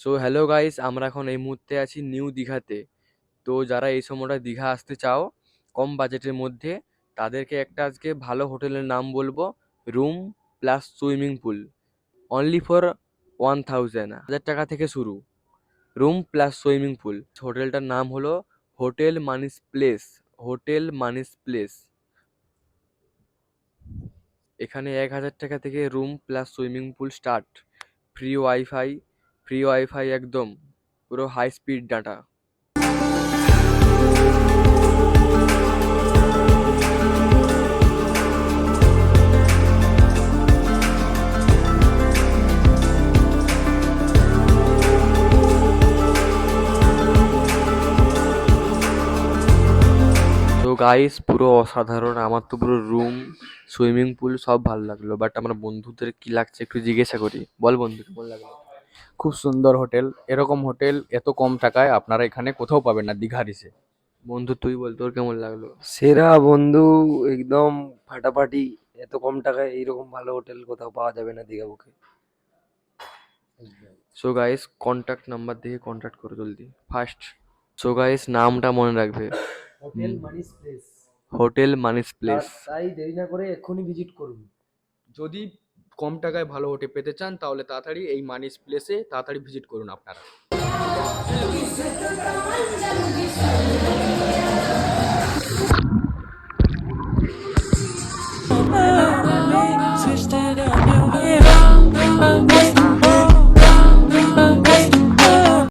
So hello guys, আমরা এখন এই মুহূর্তে আছি নিউ দীঘাতে। তো যারা এই সময়টা দীঘা আসতে চাও কম বাজেটের মধ্যে, তাদেরকে একটা আজকে ভালো হোটেলের নাম বলবো। Room plus swimming pool only for 1000 টাকা থেকে শুরু। Room plus swimming pool. হোটেলটার নাম হলো hotel Mani's place. Hotel Mani's place. এখানে 1000 টাকা থেকে room plus swimming pool start. Free WiFi. Free WiFi একদম পুরো হাই স্পিড ডাটা। তো গাইস পুরো অসাধারণ। আমার তো পুরো রুম সুইমিং পুল সব ভালো লাগলো, বাট আমার বন্ধুদের কি লাগছে একটু জিজ্ঞাসা করি। বল বন্ধু, কেমন লাগলো? খুব সুন্দর হোটেল। এরকম হোটেল এত কম টাকায় আপনারা এখানে কোথাও পাবেন না দীঘার এসে। বন্ধু তুই বল, তোর কেমন লাগলো? সেরা বন্ধু, একদম ফাটাফাটি। এত কম টাকায় এইরকম ভালো হোটেল কোথাও পাওয়া যাবে না দীঘা বুকে। সো গাইস কন্ট্যাক্ট নাম্বার দিয়ে কন্ট্যাক্ট করো জলদি ফার্স্ট। সো গাইস নামটা মনে রাখবে, hotel Mani's place. Hotel Mani's place. তাই দেরি না করে এক্ষুনি ভিজিট করুন। যদি কম টাকায় ভালো হোটেল পেতে চান তাহলে তাড়াতাড়ি এই মানিস প্লেসে তাড়াতাড়ি ভিজিট করুন আপনারা।